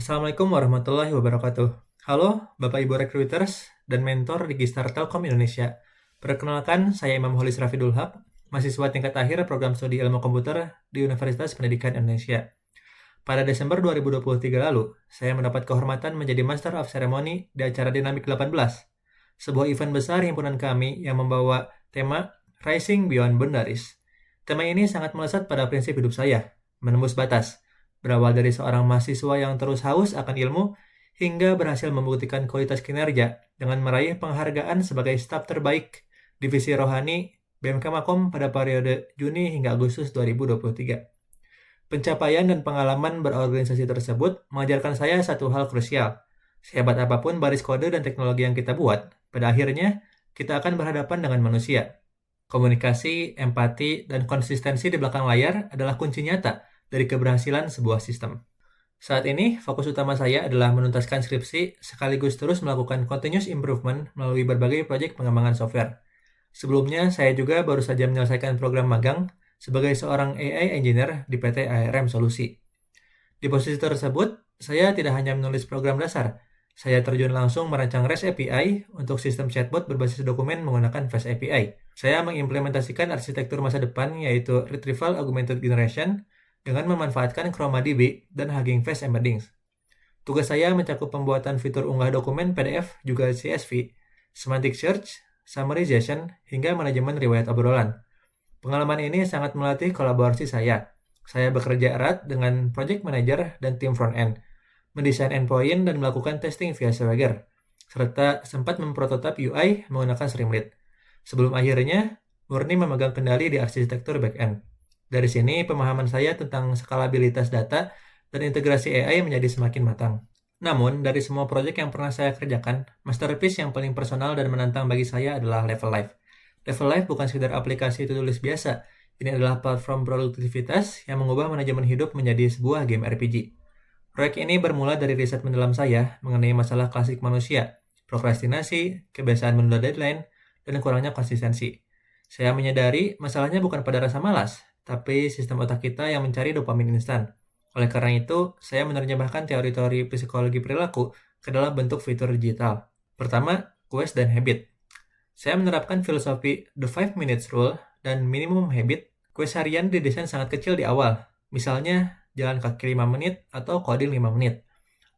Assalamualaikum warahmatullahi wabarakatuh. Halo, Bapak Ibu Recruiters dan mentor di Gistar Telkom Indonesia. Perkenalkan, saya Imam Holis Rafidul Haq, mahasiswa tingkat akhir program studi ilmu komputer di Universitas Pendidikan Indonesia. Pada Desember 2023 lalu, saya mendapat kehormatan menjadi Master of Ceremony di acara Dinamik 18, sebuah event besar himpunan kami yang membawa tema Rising Beyond Boundaries. Tema ini sangat melesat pada prinsip hidup saya, menembus batas. Berawal dari seorang mahasiswa yang terus haus akan ilmu, hingga berhasil membuktikan kualitas kinerja dengan meraih penghargaan sebagai staf terbaik Divisi Rohani BMK Makom pada periode Juni hingga Agustus 2023. Pencapaian dan pengalaman berorganisasi tersebut mengajarkan saya satu hal krusial. Sehebat apapun baris kode dan teknologi yang kita buat, pada akhirnya kita akan berhadapan dengan manusia. Komunikasi, empati, dan konsistensi di belakang layar adalah kunci nyata dari keberhasilan sebuah sistem. Saat ini, fokus utama saya adalah menuntaskan skripsi sekaligus terus melakukan continuous improvement melalui berbagai proyek pengembangan software. Sebelumnya, saya juga baru saja menyelesaikan program magang sebagai seorang AI engineer di PT ARM Solusi. Di posisi tersebut, saya tidak hanya menulis program dasar, saya terjun langsung merancang REST API untuk sistem chatbot berbasis dokumen menggunakan Fast API. Saya mengimplementasikan arsitektur masa depan yaitu Retrieval Augmented Generation dengan memanfaatkan ChromaDB dan Hugging Face Embeddings. Tugas saya mencakup pembuatan fitur unggah dokumen PDF juga CSV, semantic search, summarization, hingga manajemen riwayat obrolan. Pengalaman ini sangat melatih kolaborasi saya. Saya bekerja erat dengan project manager dan tim front-end, mendesain endpoint dan melakukan testing via Swagger, serta sempat memprototip UI menggunakan Streamlit. Sebelum akhirnya murni memegang kendali di arsitektur back-end. Dari sini pemahaman saya tentang skalabilitas data dan integrasi AI menjadi semakin matang. Namun, dari semua proyek yang pernah saya kerjakan, masterpiece yang paling personal dan menantang bagi saya adalah Level Life. Level Life bukan sekedar aplikasi tulis biasa, ini adalah platform produktivitas yang mengubah manajemen hidup menjadi sebuah game RPG. Proyek ini bermula dari riset mendalam saya mengenai masalah klasik manusia, prokrastinasi, kebiasaan menunda deadline, dan kurangnya konsistensi. Saya menyadari masalahnya bukan pada rasa malas, tapi sistem otak kita yang mencari dopamin instan. Oleh karena itu, saya menerjemahkan teori-teori psikologi perilaku ke dalam bentuk fitur digital. Pertama, quest dan habit. Saya menerapkan filosofi The 5 Minutes Rule dan Minimum Habit. Quest harian didesain sangat kecil di awal, misalnya jalan kaki 5 menit atau coding 5 menit,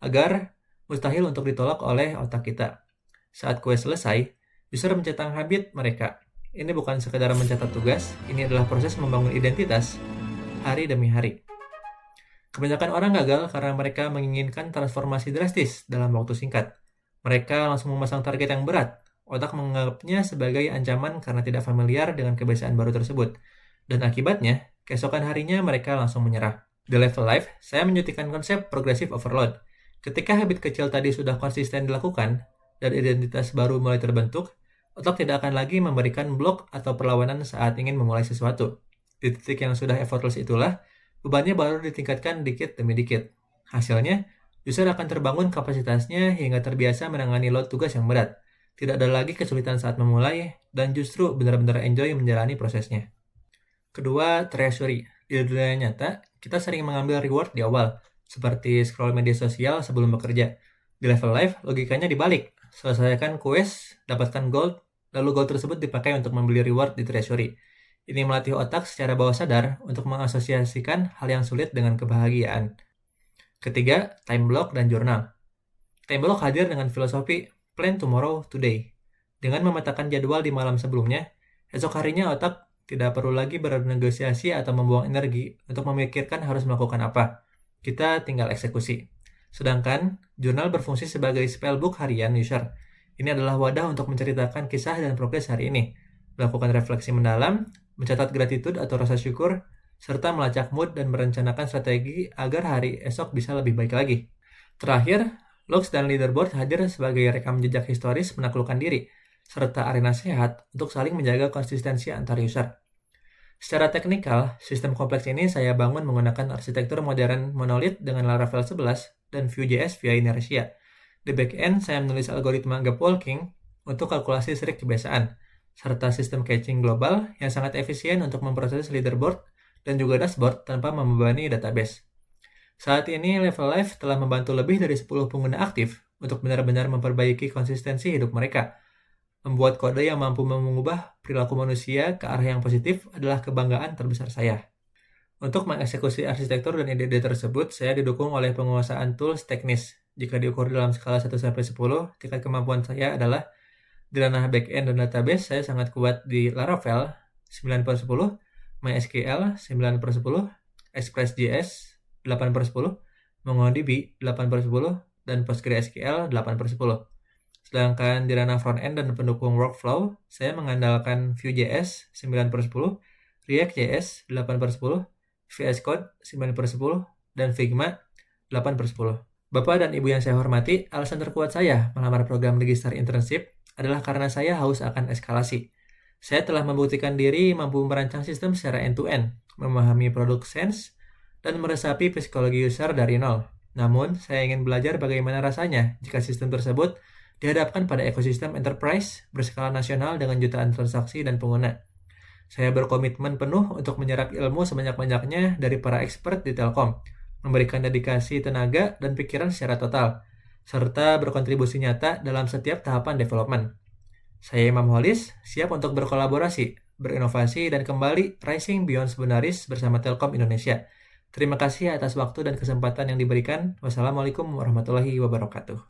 agar mustahil untuk ditolak oleh otak kita. Saat quest selesai, user mencetak habit mereka. Ini bukan sekedar mencatat tugas, ini adalah proses membangun identitas hari demi hari. Kebanyakan orang gagal karena mereka menginginkan transformasi drastis dalam waktu singkat. Mereka langsung memasang target yang berat. Otak menganggapnya sebagai ancaman karena tidak familiar dengan kebiasaan baru tersebut. Dan akibatnya, keesokan harinya mereka langsung menyerah. Di Level Life, saya menyutikan konsep progressive overload. Ketika habit kecil tadi sudah konsisten dilakukan, dan identitas baru mulai terbentuk, otak tidak akan lagi memberikan blok atau perlawanan saat ingin memulai sesuatu. Di titik yang sudah effortless itulah, bebannya baru ditingkatkan dikit demi dikit. Hasilnya, user akan terbangun kapasitasnya hingga terbiasa menangani load tugas yang berat. Tidak ada lagi kesulitan saat memulai, dan justru benar-benar enjoy menjalani prosesnya. Kedua, treasury. Di dunia nyata, kita sering mengambil reward di awal, seperti scroll media sosial sebelum bekerja. Di Level Life, logikanya dibalik. Selesaikan quest, dapatkan gold, lalu gold tersebut dipakai untuk membeli reward di treasury. Ini melatih otak secara bawah sadar untuk mengasosiasikan hal yang sulit dengan kebahagiaan. Ketiga, time block dan jurnal. Time block hadir dengan filosofi plan tomorrow today. Dengan memetakan jadwal di malam sebelumnya, esok harinya otak tidak perlu lagi bernegosiasi atau membuang energi untuk memikirkan harus melakukan apa. Kita tinggal eksekusi. Sedangkan, jurnal berfungsi sebagai spellbook harian user. Ini adalah wadah untuk menceritakan kisah dan progres hari ini, melakukan refleksi mendalam, mencatat gratitude atau rasa syukur, serta melacak mood dan merencanakan strategi agar hari esok bisa lebih baik lagi. Terakhir, logs dan leaderboard hadir sebagai rekam jejak historis menaklukkan diri, serta arena sehat untuk saling menjaga konsistensi antar user. Secara teknikal, sistem kompleks ini saya bangun menggunakan arsitektur modern monolith dengan Laravel 11 dan Vue.js via inertia. Di backend, saya menulis algoritma gap walking untuk kalkulasi serik kebiasaan, serta sistem caching global yang sangat efisien untuk memproses leaderboard dan juga dashboard tanpa membebani database. Saat ini Level Life telah membantu lebih dari 10 pengguna aktif untuk benar-benar memperbaiki konsistensi hidup mereka. Membuat kode yang mampu mengubah perilaku manusia ke arah yang positif adalah kebanggaan terbesar saya. Untuk mengeksekusi arsitektur dan ide-ide tersebut, saya didukung oleh penguasaan tools teknis. Jika diukur dalam skala 1-10, tingkat kemampuan saya adalah di ranah backend dan database, saya sangat kuat di Laravel 9/10, MySQL 9/10, Express.js 8/10, MongoDB 8/10, dan PostgreSQL 8/10. Sedangkan di ranah frontend dan pendukung workflow, saya mengandalkan Vue.js 9/10, React.js 8/10, VS Code 9/10, dan Figma 8/10. Bapak dan Ibu yang saya hormati, alasan terkuat saya melamar program Digistar Internship adalah karena saya haus akan eskalasi. Saya telah membuktikan diri mampu merancang sistem secara end-to-end, memahami produk sense, dan meresapi psikologi user dari nol. Namun, saya ingin belajar bagaimana rasanya jika sistem tersebut dihadapkan pada ekosistem enterprise berskala nasional dengan jutaan transaksi dan pengguna. Saya berkomitmen penuh untuk menyerap ilmu sebanyak-banyaknya dari para expert di Telkom, memberikan dedikasi tenaga dan pikiran secara total, serta berkontribusi nyata dalam setiap tahapan development. Saya Imam Holis, siap untuk berkolaborasi, berinovasi, dan kembali rising beyond sebenaris bersama Telkom Indonesia. Terima kasih atas waktu dan kesempatan yang diberikan. Wassalamualaikum warahmatullahi wabarakatuh.